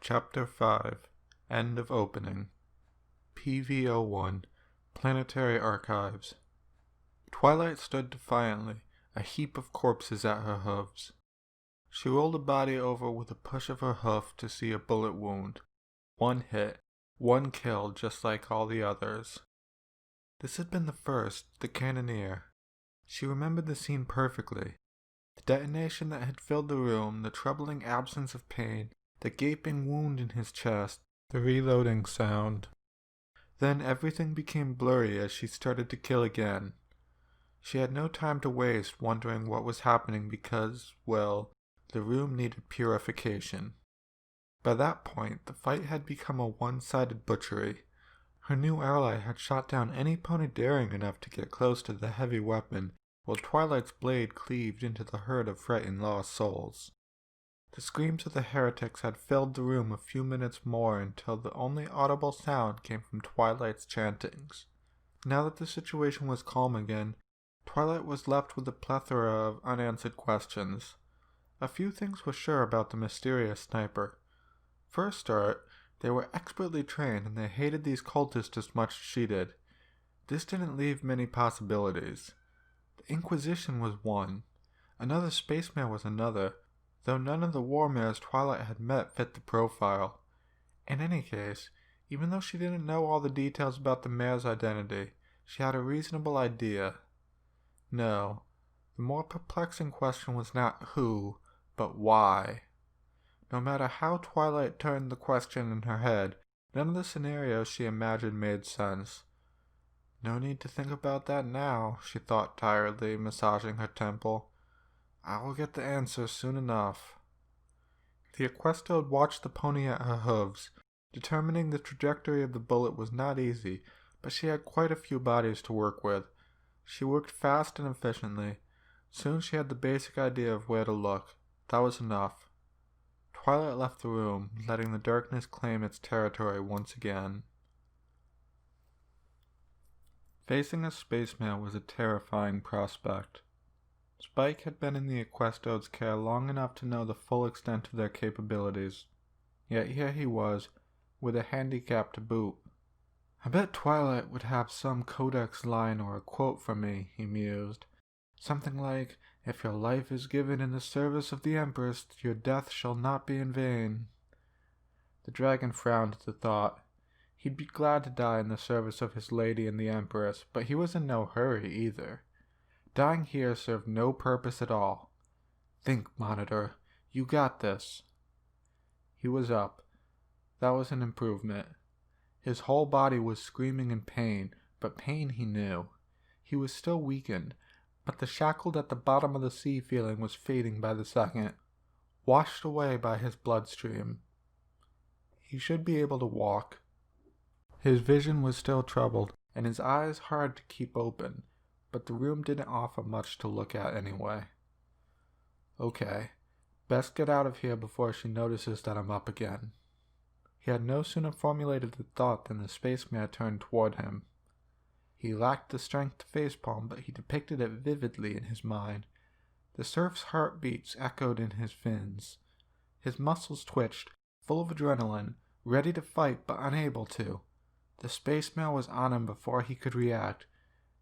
Chapter 5 End of Opening PV-01 Planetary Archives. Twilight stood defiantly, a heap of corpses at her hooves. She rolled the body over with a push of her hoof to see a bullet wound. One hit, one kill just like all the others. This had been the first, the cannoneer. She remembered the scene perfectly. The detonation that had filled the room, the troubling absence of pain, the gaping wound in his chest, the reloading sound. Then everything became blurry as she started to kill again. She had no time to waste wondering what was happening because, well, the room needed purification. By that point, the fight had become a one-sided butchery. Her new ally had shot down any pony daring enough to get close to the heavy weapon, while Twilight's blade cleaved into the herd of frightened lost souls. The screams of the heretics had filled the room a few minutes more until the only audible sound came from Twilight's chantings. Now that the situation was calm again, Twilight was left with a plethora of unanswered questions. A few things were sure about the mysterious sniper. For a start, they were expertly trained and they hated these cultists as much as she did. This didn't leave many possibilities. The Inquisition was one. Another spaceman was another, though none of the war mares Twilight had met fit the profile. In any case, even though she didn't know all the details about the mare's identity, she had a reasonable idea. No, the more perplexing question was not who, but why. No matter how Twilight turned the question in her head, none of the scenarios she imagined made sense. No need to think about that now, she thought tiredly, massaging her temple. I will get the answer soon enough. The Equestode watched the pony at her hooves. Determining the trajectory of the bullet was not easy, but she had quite a few bodies to work with. She worked fast and efficiently. Soon she had the basic idea of where to look. That was enough. Twilight left the room, letting the darkness claim its territory once again. Facing a spaceman was a terrifying prospect. Spike had been in the Equestode's care long enough to know the full extent of their capabilities. Yet here he was, with a handicap to boot. I bet Twilight would have some codex line or a quote from me, he mused. Something like, if your life is given in the service of the Empress, your death shall not be in vain. The dragon frowned at the thought. He'd be glad to die in the service of his lady and the Empress, but he was in no hurry either. Dying here served no purpose at all. Think, Monitor. You got this. He was up. That was an improvement. His whole body was screaming in pain, but pain he knew. He was still weakened, but the shackled at the bottom of the sea feeling was fading by the second, washed away by his bloodstream. He should be able to walk. His vision was still troubled, and his eyes hard to keep open, but the room didn't offer much to look at anyway. Okay, best get out of here before she notices that I'm up again. He had no sooner formulated the thought than the spaceman turned toward him. He lacked the strength to facepalm, but he depicted it vividly in his mind. The surf's heartbeats echoed in his fins. His muscles twitched, full of adrenaline, ready to fight but unable to. The spaceman was on him before he could react.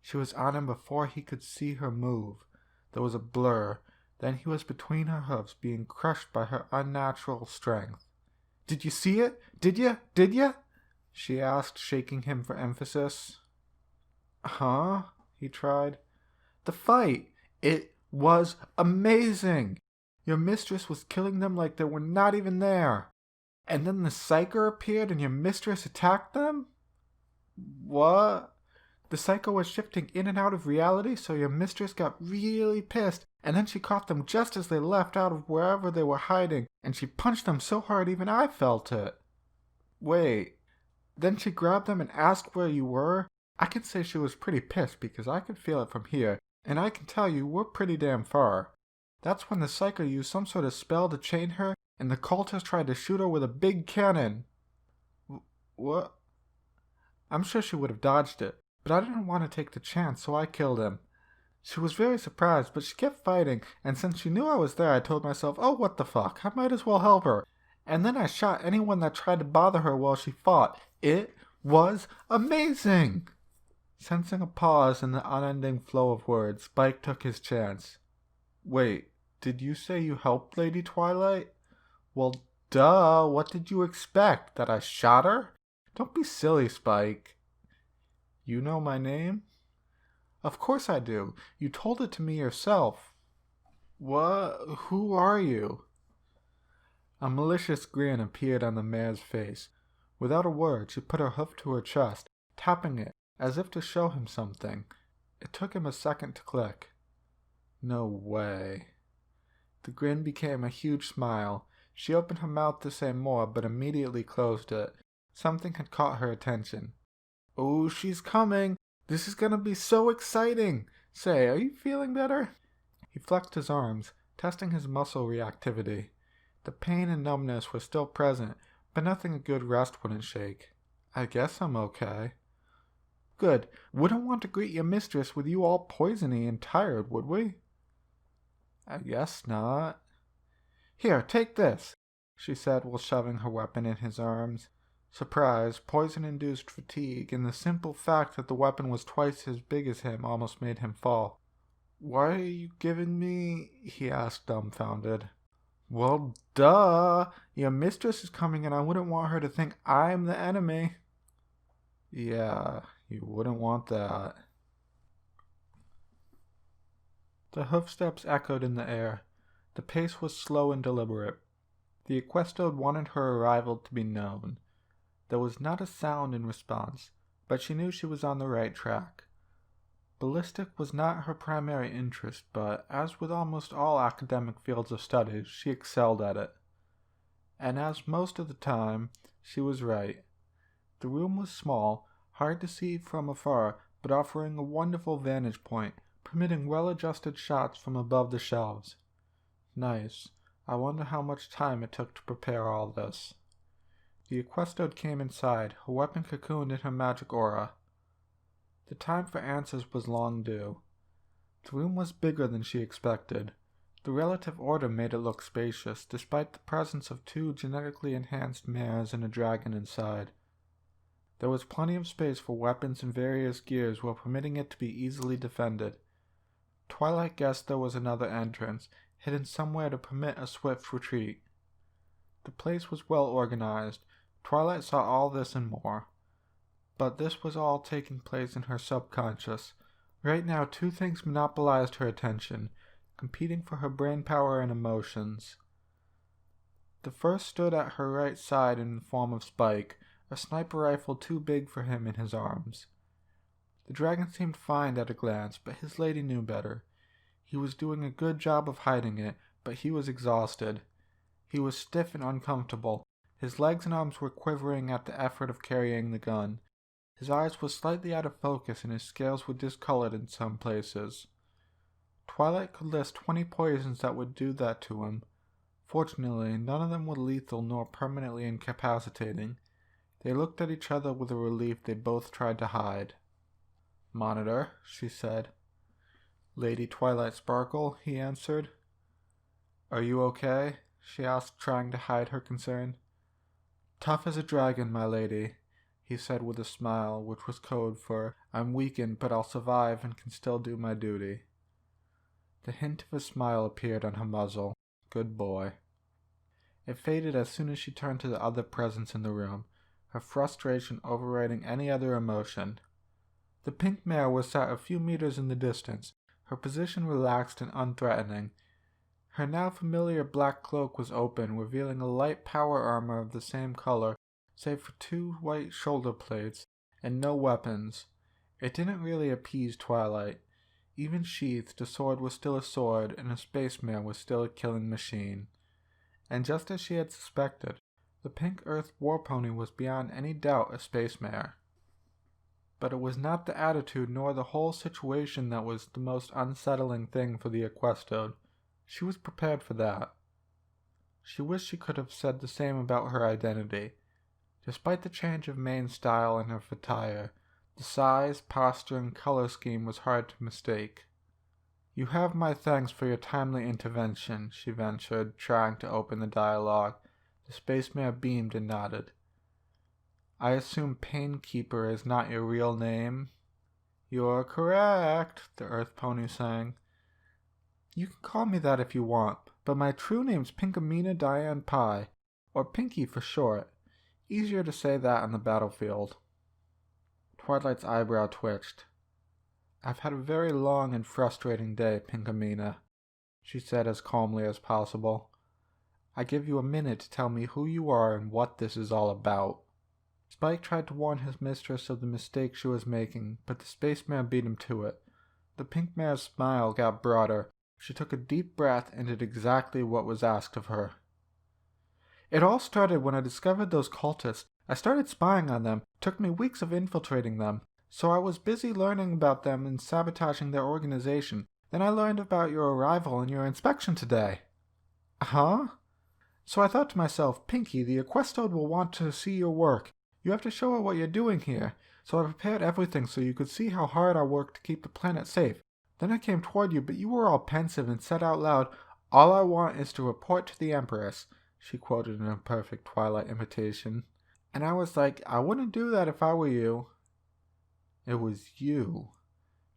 She was on him before he could see her move. There was a blur. Then he was between her hooves, being crushed by her unnatural strength. "Did you see it? Did ya?" she asked, shaking him for emphasis. "Huh?" he tried. "The fight! It was amazing! Your mistress was killing them like they were not even there. And then the psyker appeared and your mistress attacked them?" "What?" "The psycho was shifting in and out of reality, so your mistress got really pissed, and then she caught them just as they left out of wherever they were hiding, and she punched them so hard even I felt it." "Wait. Then she grabbed them and asked where you were?" "I can say she was pretty pissed because I could feel it from here, and I can tell you we're pretty damn far. That's when the psycho used some sort of spell to chain her, and the cultist tried to shoot her with a big cannon." "What?" "I'm sure she would have dodged it, but I didn't want to take the chance, so I killed him. She was very surprised, but she kept fighting, and since she knew I was there, I told myself, oh, what the fuck, I might as well help her. And then I shot anyone that tried to bother her while she fought. It was amazing! Sensing a pause in the unending flow of words, Spike took his chance. Wait, did you say you helped Lady Twilight? Well, duh, what did you expect? That I shot her? Don't be silly, Spike. You know my name? Of course I do. You told it to me yourself. What? Who are you? A malicious grin appeared on the mare's face. Without a word, she put her hoof to her chest, tapping it, as if to show him something. It took him a second to click. No way. The grin became a huge smile. She opened her mouth to say more, but immediately closed it. Something had caught her attention. Oh, she's coming! This is gonna be so exciting! Say, are you feeling better? He flexed his arms, testing his muscle reactivity. The pain and numbness were still present, but nothing a good rest wouldn't shake. I guess I'm okay. Good. Wouldn't want to greet your mistress with you all poisony and tired, would we? I guess not. Here, take this, she said while shoving her weapon in his arms. Surprise, poison-induced fatigue, and the simple fact that the weapon was twice as big as him almost made him fall. Why are you giving me? He asked, dumbfounded. Well, duh! Your mistress is coming and I wouldn't want her to think I'm the enemy. Yeah, you wouldn't want that. The hoofsteps echoed in the air. The pace was slow and deliberate. The Equestode wanted her arrival to be known. There was not a sound in response, but she knew she was on the right track. Ballistic was not her primary interest, but, as with almost all academic fields of study, she excelled at it. And as most of the time, she was right. The room was small, hard to see from afar, but offering a wonderful vantage point, permitting well-adjusted shots from above the shelves. Nice. I wonder how much time it took to prepare all this. The Equestode came inside, her weapon cocooned in her magic aura. The time for answers was long due. The room was bigger than she expected. The relative order made it look spacious, despite the presence of 2 genetically enhanced mares and a dragon inside. There was plenty of space for weapons and various gears while permitting it to be easily defended. Twilight guessed there was another entrance, hidden somewhere to permit a swift retreat. The place was well organized. Twilight saw all this and more. But this was all taking place in her subconscious. Right now, 2 things monopolized her attention, competing for her brain power and emotions. The first stood at her right side in the form of Spike, a sniper rifle too big for him in his arms. The dragon seemed fine at a glance, but his lady knew better. He was doing a good job of hiding it, but he was exhausted. He was stiff and uncomfortable. His legs and arms were quivering at the effort of carrying the gun. His eyes were slightly out of focus and his scales were discolored in some places. Twilight could list 20 poisons that would do that to him. Fortunately, none of them were lethal nor permanently incapacitating. They looked at each other with a relief they both tried to hide. Monitor, she said. Lady Twilight Sparkle, he answered. Are you okay? She asked, trying to hide her concern. Tough as a dragon, my lady, he said with a smile, which was code for, I'm weakened, but I'll survive and can still do my duty. The hint of a smile appeared on her muzzle. Good boy. It faded as soon as she turned to the other presence in the room, her frustration overriding any other emotion. The pink mare was sat a few meters in the distance, her position relaxed and unthreatening. Her now familiar black cloak was open, revealing a light power armor of the same color, save for 2 white shoulder plates, and no weapons. It didn't really appease Twilight. Even sheathed, a sword was still a sword, and a space mare was still a killing machine. And just as she had suspected, the pink earth war pony was beyond any doubt a space mare. But it was not the attitude nor the whole situation that was the most unsettling thing for the Equestode. She was prepared for that. She wished she could have said the same about her identity. Despite the change of main style in her attire, the size, posture, and color scheme was hard to mistake. You have my thanks for your timely intervention, she ventured, trying to open the dialogue. The space mare beamed and nodded. I assume Painkeeper is not your real name? You're correct, the Earth Pony sang. You can call me that if you want, but my true name's Pinkamena Diane Pie, or Pinky for short. Easier to say that on the battlefield. Twilight's eyebrow twitched. I've had a very long and frustrating day, Pinkamena, she said as calmly as possible. I give you a minute to tell me who you are and what this is all about. Spike tried to warn his mistress of the mistake she was making, but the space mare beat him to it. The pink mare's smile got broader. She took a deep breath and did exactly what was asked of her. It all started when I discovered those cultists. I started spying on them. It took me weeks of infiltrating them. So I was busy learning about them and sabotaging their organization. Then I learned about your arrival and your inspection today. Huh? So I thought to myself, Pinky, the Equestode will want to see your work. You have to show her what you're doing here. So I prepared everything so you could see how hard I work to keep the planet safe. Then I came toward you, but you were all pensive and said out loud, "All I want is to report to the Empress," she quoted in a perfect Twilight imitation. And I was like, I wouldn't do that if I were you. It was you.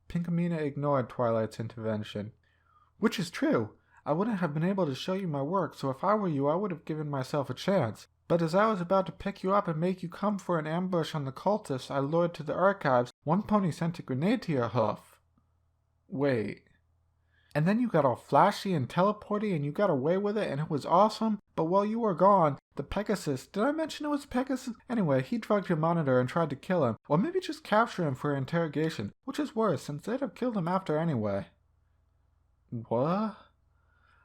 Pinkamena ignored Twilight's intervention. Which is true. I wouldn't have been able to show you my work, so if I were you, I would have given myself a chance. But as I was about to pick you up and make you come for an ambush on the cultists I lured to the archives, one pony sent a grenade to your hoof. Wait. And then you got all flashy and teleporty and you got away with it and it was awesome, but while you were gone, the Pegasus, did I mention it was Pegasus? Anyway, he drugged your monitor and tried to kill him, or maybe just capture him for interrogation, which is worse since they'd have killed him after anyway. What?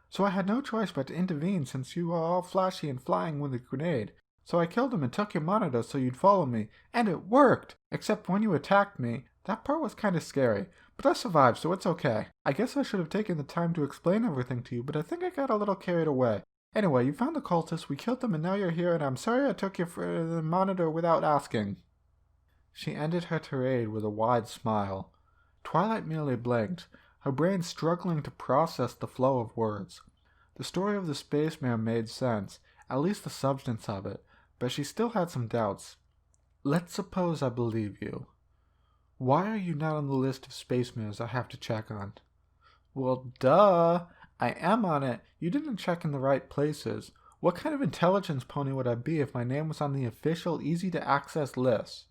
So I had no choice but to intervene since you were all flashy and flying with a grenade. So I killed him and took your monitor so you'd follow me, and it worked! Except when you attacked me. That part was kinda scary. But I survived, so it's okay. I guess I should have taken the time to explain everything to you, but I think I got a little carried away. Anyway, you found the cultists, we killed them, and now you're here, and I'm sorry I took your monitor without asking. She ended her tirade with a wide smile. Twilight merely blinked, her brain struggling to process the flow of words. The story of the space mare made sense, at least the substance of it, but she still had some doubts. Let's suppose I believe you. Why are you not on the list of space mares I have to check on? Well, duh! I am on it. You didn't check in the right places. What kind of intelligence pony would I be if my name was on the official, easy-to-access list?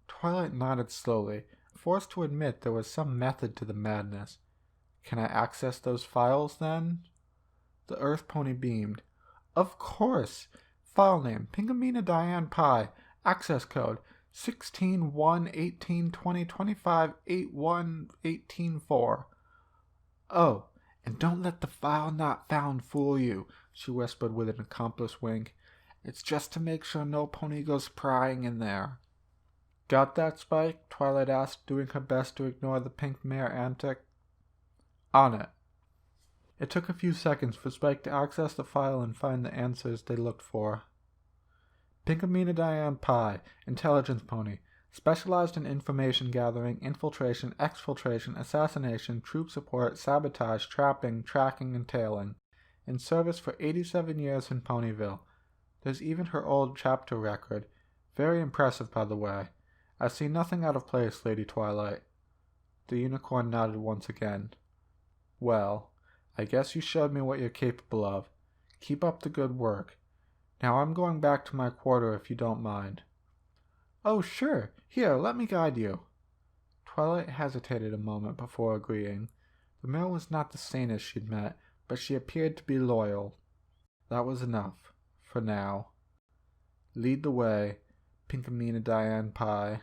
Twilight nodded slowly, forced to admit there was some method to the madness. Can I access those files, then? The Earth Pony beamed. Of course! File name, Pinkamena Diane Pie. Access code, 16-1-18-20-25-81-18-4. Oh, and don't let the file not found fool you, she whispered with an accomplice wink. It's just to make sure no pony goes prying in there. Got that, Spike? Twilight asked, doing her best to ignore the pink mare antic. On it. It took a few seconds for Spike to access the file and find the answers they looked for. Pinkamena Diane Pie, Intelligence Pony, specialized in information gathering, infiltration, exfiltration, assassination, troop support, sabotage, trapping, tracking, and tailing. In service for 87 years in Ponyville. There's even her old chapter record. Very impressive, by the way. I see nothing out of place, Lady Twilight. The unicorn nodded once again. Well, I guess you showed me what you're capable of. Keep up the good work. Now I'm going back to my quarter if you don't mind. Oh, sure. Here, let me guide you. Twilight hesitated a moment before agreeing. The mare was not the sanest she'd met, but she appeared to be loyal. That was enough, for now. Lead the way, Pinkamena Diane Pie.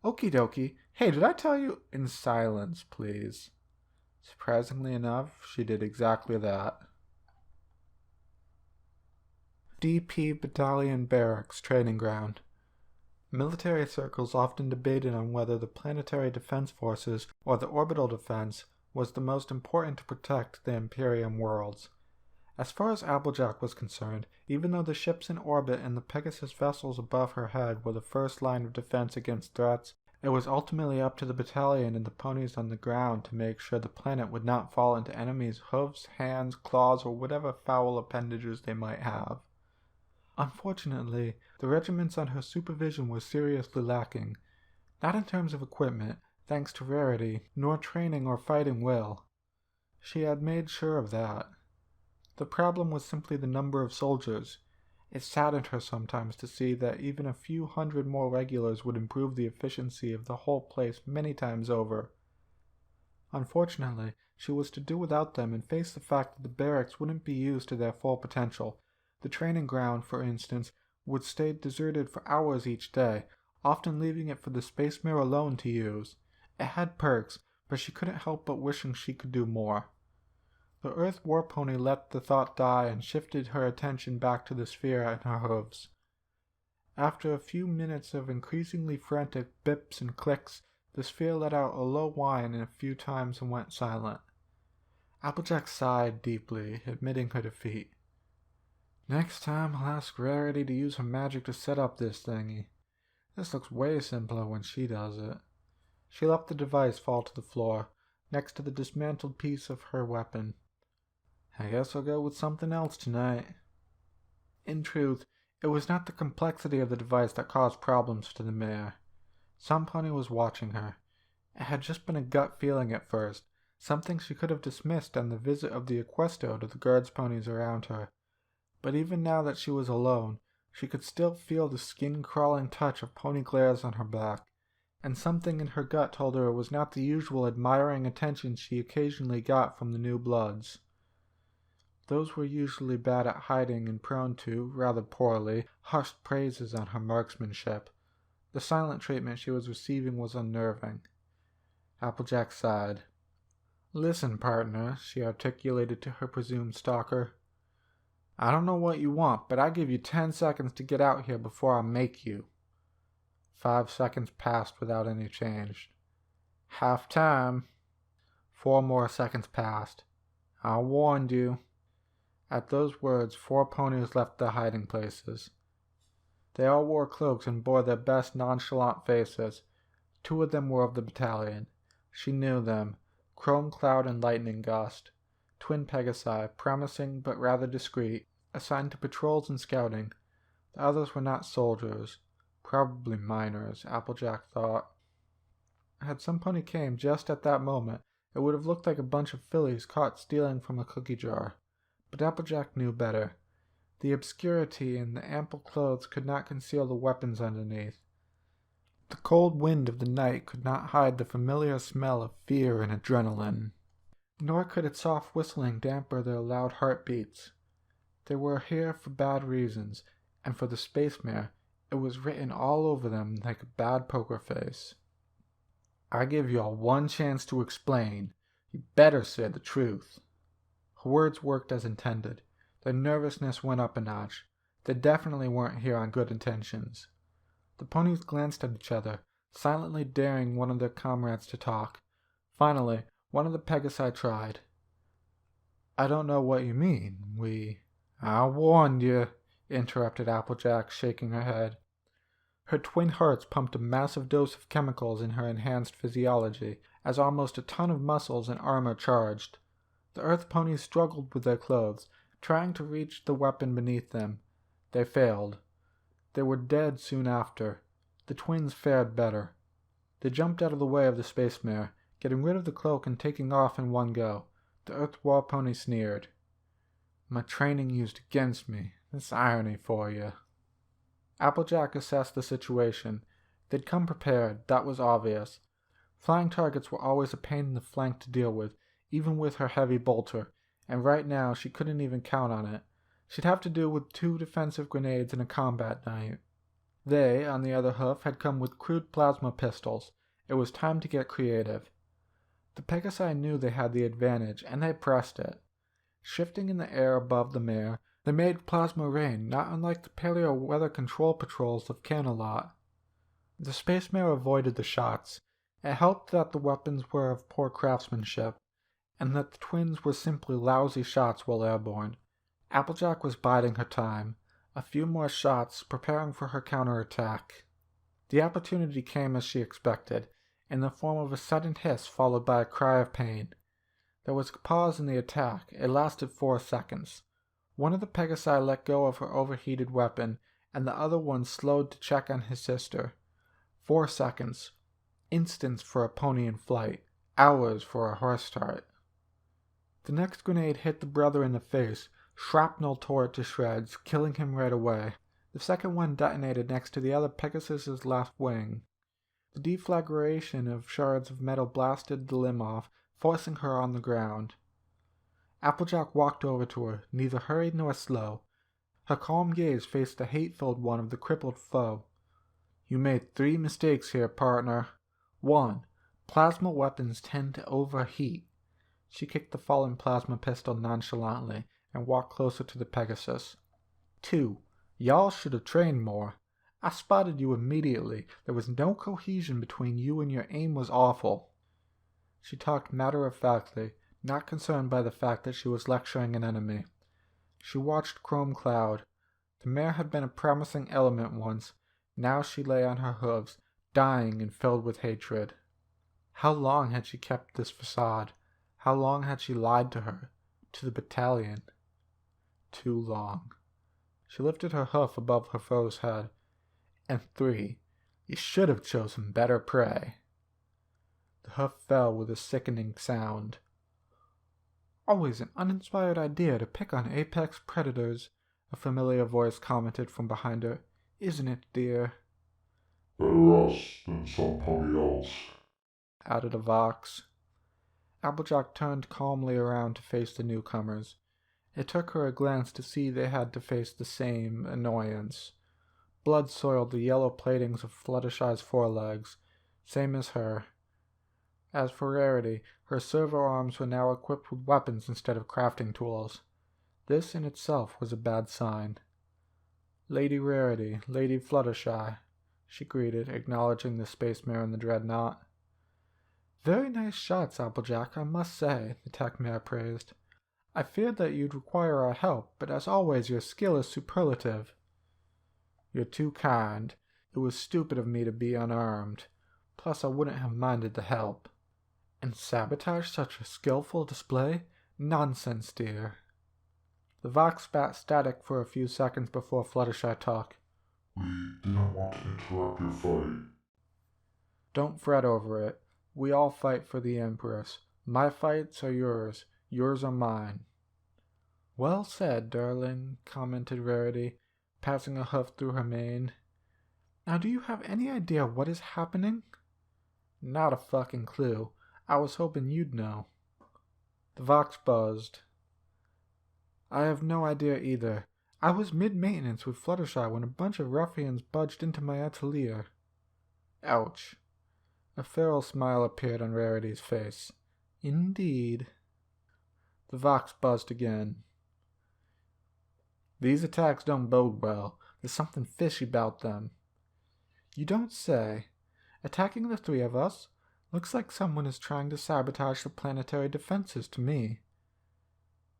Okie dokie. Hey, did I tell you? In silence, please. Surprisingly enough, she did exactly that. DP Battalion Barracks Training Ground. Military circles often debated on whether the planetary defense forces or the orbital defense was the most important to protect the Imperium worlds. As far as Applejack was concerned, even though the ships in orbit and the Pegasus vessels above her head were the first line of defense against threats, it was ultimately up to the battalion and the ponies on the ground to make sure the planet would not fall into enemies' hooves, hands, claws, or whatever foul appendages they might have. Unfortunately, the regiments under her supervision were seriously lacking, not in terms of equipment, thanks to rarity, nor training or fighting well. She had made sure of that. The problem was simply the number of soldiers. It saddened her sometimes to see that even a few hundred more regulars would improve the efficiency of the whole place many times over. Unfortunately, she was to do without them and face the fact that the barracks wouldn't be used to their full potential. The training ground, for instance, would stay deserted for hours each day, often leaving it for the space mare alone to use. It had perks, but she couldn't help but wishing she could do more. The Earth war pony let the thought die and shifted her attention back to the sphere and her hooves. After a few minutes of increasingly frantic bips and clicks, the sphere let out a low whine a few times and went silent. Applejack sighed deeply, admitting her defeat. Next time I'll ask Rarity to use her magic to set up this thingy. This looks way simpler when she does it. She let the device fall to the floor, next to the dismantled piece of her weapon. I guess I'll go with something else tonight. In truth, it was not the complexity of the device that caused problems to the mare. Some pony was watching her. It had just been a gut feeling at first, something she could have dismissed on the visit of the Equesto to the guards' ponies around her. But even now that she was alone, she could still feel the skin-crawling touch of pony glares on her back, and something in her gut told her it was not the usual admiring attention she occasionally got from the new bloods. Those were usually bad at hiding and prone to, rather poorly, hushed praises on her marksmanship. The silent treatment she was receiving was unnerving. Applejack sighed. "Listen, partner," she articulated to her presumed stalker. "I don't know what you want, but I give you 10 seconds to get out here before I make you." 5 seconds passed without any change. "Half time." 4 more seconds passed. "I warned you." At those words, 4 ponies left their hiding places. They all wore cloaks and bore their best nonchalant faces. 2 of them were of the battalion. She knew them, Chrome Cloud and Lightning Gust. Twin Pegasi, promising but rather discreet, assigned to patrols and scouting. The others were not soldiers, probably miners, Applejack thought. Had some pony came just at that moment, it would have looked like a bunch of fillies caught stealing from a cookie jar. But Applejack knew better. The obscurity and the ample clothes could not conceal the weapons underneath. The cold wind of the night could not hide the familiar smell of fear and adrenaline. Nor could its soft whistling damper their loud heartbeats. They were here for bad reasons, and for the space mare, it was written all over them like a bad poker face. "I give you all 1 chance to explain. You better say the truth." Her words worked as intended. Their nervousness went up a notch. They definitely weren't here on good intentions. The ponies glanced at each other, silently daring one of their comrades to talk. Finally, one of the Pegasi tried. "I don't know what you mean. "I warned you," interrupted Applejack, shaking her head. Her twin hearts pumped a massive dose of chemicals in her enhanced physiology, as almost a ton of muscles and armor charged. The Earth ponies struggled with their clothes, trying to reach the weapon beneath them. They failed. They were dead soon after. The twins fared better. They jumped out of the way of the space mare, getting rid of the cloak and taking off in one go. The Earth war pony sneered. "My training used against me. That's irony for you." Applejack assessed the situation. They'd come prepared, that was obvious. Flying targets were always a pain in the flank to deal with, even with her heavy bolter, and right now she couldn't even count on it. She'd have to do with 2 defensive grenades and a combat knife. They, on the other hoof, had come with crude plasma pistols. It was time to get creative. The Pegasi knew they had the advantage, and they pressed it. Shifting in the air above the mare, they made plasma rain, not unlike the paleo weather control patrols of Canalot. The space mare avoided the shots. It helped that the weapons were of poor craftsmanship, and that the twins were simply lousy shots while airborne. Applejack was biding her time. A few more shots, preparing for her counterattack. The opportunity came as she expected, in the form of a sudden hiss followed by a cry of pain. There was a pause in the attack. It lasted 4 seconds. One of the Pegasi let go of her overheated weapon, and the other one slowed to check on his sister. 4 seconds. Instants for a pony in flight. Hours for a horse start. The next grenade hit the brother in the face. Shrapnel tore it to shreds, killing him right away. The second one detonated next to the other Pegasus's left wing. The deflagration of shards of metal blasted the limb off, forcing her on the ground. Applejack walked over to her, neither hurried nor slow. Her calm gaze faced the hate-filled one of the crippled foe. "You made 3 mistakes here, partner. 1. Plasma weapons tend to overheat." She kicked the fallen plasma pistol nonchalantly and walked closer to the Pegasus. 2. Y'all should have trained more. I spotted you immediately. There was no cohesion between you and your aim was awful. She talked matter-of-factly, not concerned by the fact that she was lecturing an enemy. She watched Chrome Cloud. The mare had been a promising element once. Now she lay on her hooves, dying and filled with hatred. How long had she kept this facade? How long had she lied to her? To the battalion? Too long. She lifted her hoof above her foe's head. And 3. You should have chosen better prey. The hoof fell with a sickening sound. "Always an uninspired idea to pick on apex predators," a familiar voice commented from behind her. "Isn't it, dear?" "Better us than somebody else," added a vox. Applejack turned calmly around to face the newcomers. It took her a glance to see they had to face the same annoyance. Blood soiled the yellow platings of Fluttershy's forelegs, same as her. As for Rarity, her servo arms were now equipped with weapons instead of crafting tools. This in itself was a bad sign. "Lady Rarity, Lady Fluttershy," she greeted, acknowledging the space mare and the dreadnought. "Very nice shots, Applejack, I must say," the tech mare praised. "I feared that you'd require our help, but as always your skill is superlative." "You're too kind. It was stupid of me to be unarmed. Plus I wouldn't have minded the help." "And sabotage such a skillful display? Nonsense, dear." The vox spat static for a few seconds before Fluttershy talked. "We didn't want to interrupt your fight." "Don't fret over it. We all fight for the Empress. My fights are yours. Yours are mine." "Well said, darling," commented Rarity, passing a hoof through her mane. "Now do you have any idea what is happening?" "Not a fucking clue. I was hoping you'd know." The vox buzzed. "I have no idea either. I was mid-maintenance with Fluttershy when a bunch of ruffians budged into my atelier." Ouch. A feral smile appeared on Rarity's face. "Indeed." The vox buzzed again. "These attacks don't bode well. There's something fishy about them." "You don't say. Attacking the 3 of us? Looks like someone is trying to sabotage the planetary defenses to me."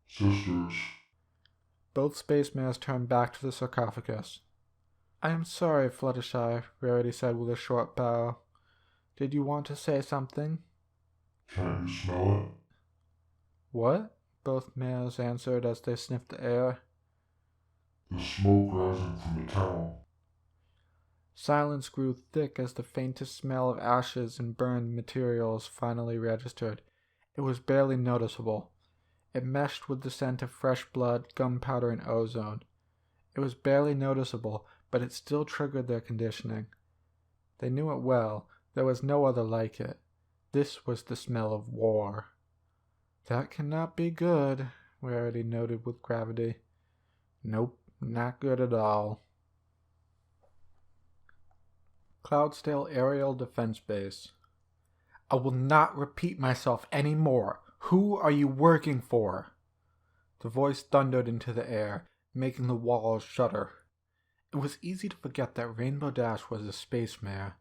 "Sisters." Both space mares turned back to the sarcophagus. "I am sorry, Fluttershy," Rarity said with a short bow. "Did you want to say something?" "Can't you smell it?" "What?" both mares answered as they sniffed the air. "The smoke rising from the town." Silence grew thick as the faintest smell of ashes and burned materials finally registered. It was barely noticeable. It meshed with the scent of fresh blood, gunpowder, and ozone. It was barely noticeable, but it still triggered their conditioning. They knew it well. There was no other like it. This was the smell of war. "That cannot be good," Rarity noted with gravity. "Nope, not good at all." Cloudsdale Aerial Defense Base. "I will not repeat myself any more. Who are you working for?" The voice thundered into the air, making the walls shudder. It was easy to forget that Rainbow Dash was a space mare.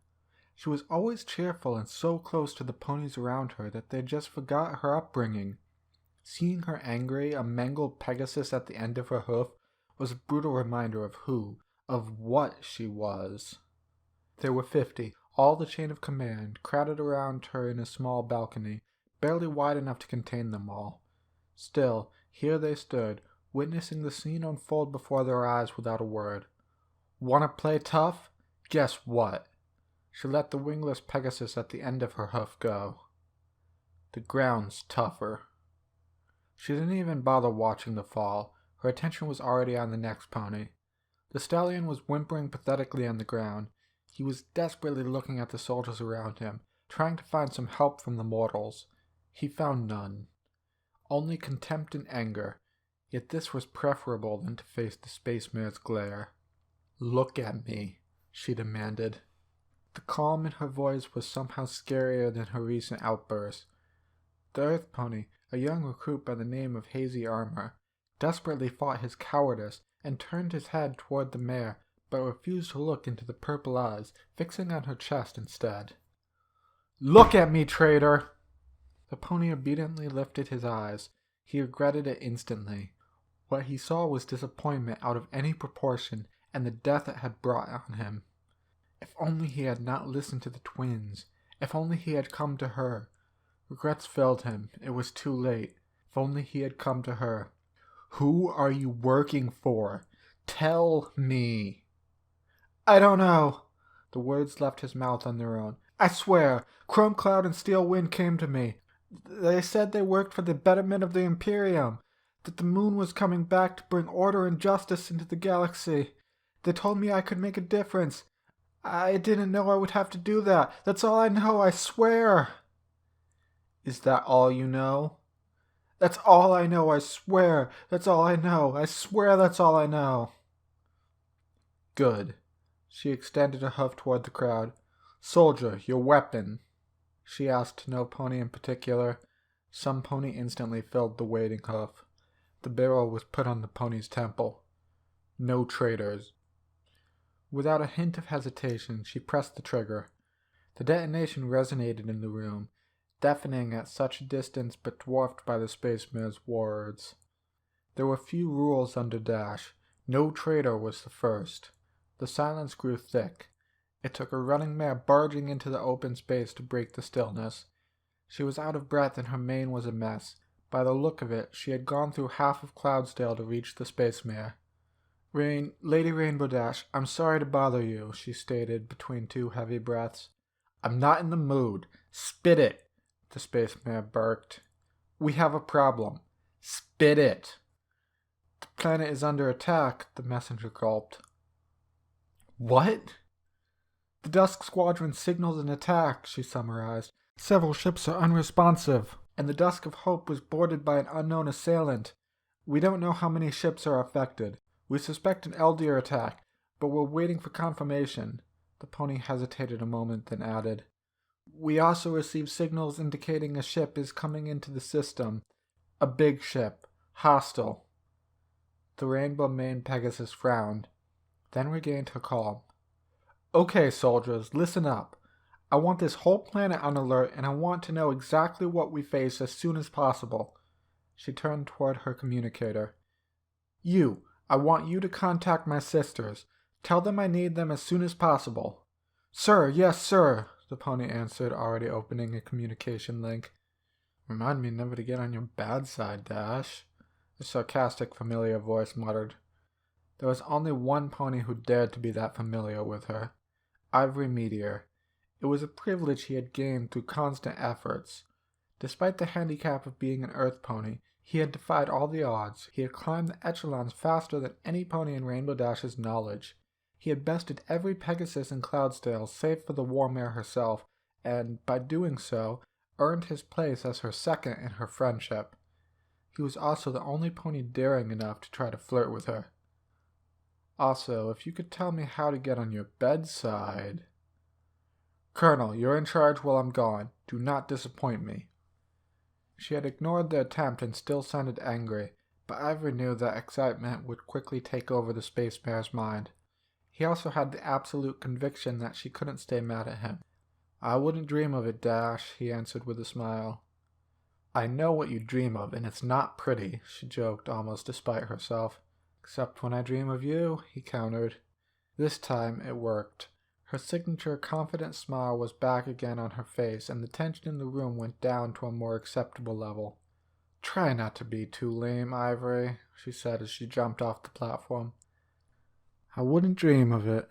She was always cheerful and so close to the ponies around her that they just forgot her upbringing. Seeing her angry, a mangled Pegasus at the end of her hoof, was a brutal reminder of who, of what she was. There were 50, all the chain of command, crowded around her in a small balcony, barely wide enough to contain them all. Still, here they stood, witnessing the scene unfold before their eyes without a word. "Wanna play tough? Guess what?" She let the wingless Pegasus at the end of her hoof go. "The ground's tougher." She didn't even bother watching the fall. Her attention was already on the next pony. The stallion was whimpering pathetically on the ground. He was desperately looking at the soldiers around him, trying to find some help from the mortals. He found none. Only contempt and anger, yet this was preferable than to face the space mare's glare. "Look at me," she demanded. The calm in her voice was somehow scarier than her recent outbursts. The Earth Pony, a young recruit by the name of Hazy Armor, desperately fought his cowardice and turned his head toward the mare, but refused to look into the purple eyes, fixing on her chest instead. "Look at me, traitor!" The pony obediently lifted his eyes. He regretted it instantly. What he saw was disappointment out of any proportion, and the death it had brought on him. If only he had not listened to the twins. If only he had come to her. Regrets filled him. It was too late. If only he had come to her. "Who are you working for? Tell me." "I don't know." The words left his mouth on their own. "I swear, Chrome Cloud and Steel Wind came to me. They said they worked for the betterment of the Imperium, that the moon was coming back to bring order and justice into the galaxy. They told me I could make a difference. I didn't know I would have to do that. That's all I know, I swear." "Is that all you know?" "That's all I know, I swear. That's all I know. I swear that's all I know." "Good." She extended a hoof toward the crowd. "Soldier, your weapon." She asked no pony in particular. Some pony instantly filled the waiting hoof. The barrel was put on the pony's temple. "No traitors." Without a hint of hesitation, she pressed the trigger. The detonation resonated in the room, deafening at such a distance but dwarfed by the space mare's words. There were few rules under Dash. No traitor was the first. The silence grew thick. It took a running mare barging into the open space to break the stillness. She was out of breath and her mane was a mess. By the look of it, she had gone through half of Cloudsdale to reach the space mare. Lady Rainbow Dash, I'm sorry to bother you," she stated between two heavy breaths. "I'm not in the mood. Spit it," the space mare barked. "We have a problem. Spit it." "The planet is under attack," the messenger gulped. "What?" "The Dusk Squadron signaled an attack," she summarized. "Several ships are unresponsive, and the Dusk of Hope was boarded by an unknown assailant. We don't know how many ships are affected. We suspect an Eldir attack, but we're waiting for confirmation." The pony hesitated a moment, then added, "We also received signals indicating a ship is coming into the system. A big ship. Hostile." The rainbow maned Pegasus frowned, then regained her calm. "Okay, soldiers, listen up. I want this whole planet on alert, and I want to know exactly what we face as soon as possible." She turned toward her communicator. I want you to contact my sisters. Tell them I need them as soon as possible." "Sir, yes, sir," the pony answered, already opening a communication link. "Remind me never to get on your bad side, Dash," a sarcastic, familiar voice muttered. There was only one pony who dared to be that familiar with her. Ivory Meteor. It was a privilege he had gained through constant efforts. Despite the handicap of being an Earth pony, he had defied all the odds. He had climbed the echelons faster than any pony in Rainbow Dash's knowledge. He had bested every Pegasus in Cloudsdale save for the war mare herself, and, by doing so, earned his place as her second in her friendship. He was also the only pony daring enough to try to flirt with her. "Also, if you could tell me how to get on your bedside." "Colonel, you're in charge while I'm gone. Do not disappoint me." She had ignored the attempt and still sounded angry, but Ivory knew that excitement would quickly take over the space mare's mind. He also had the absolute conviction that she couldn't stay mad at him. "I wouldn't dream of it, Dash," he answered with a smile. "I know what you dream of, and it's not pretty," she joked, almost despite herself. "Except when I dream of you," he countered. This time it worked. Her signature confident smile was back again on her face, and the tension in the room went down to a more acceptable level. Try not to be too lame, Ivory, she said as she jumped off the platform. I wouldn't dream of it.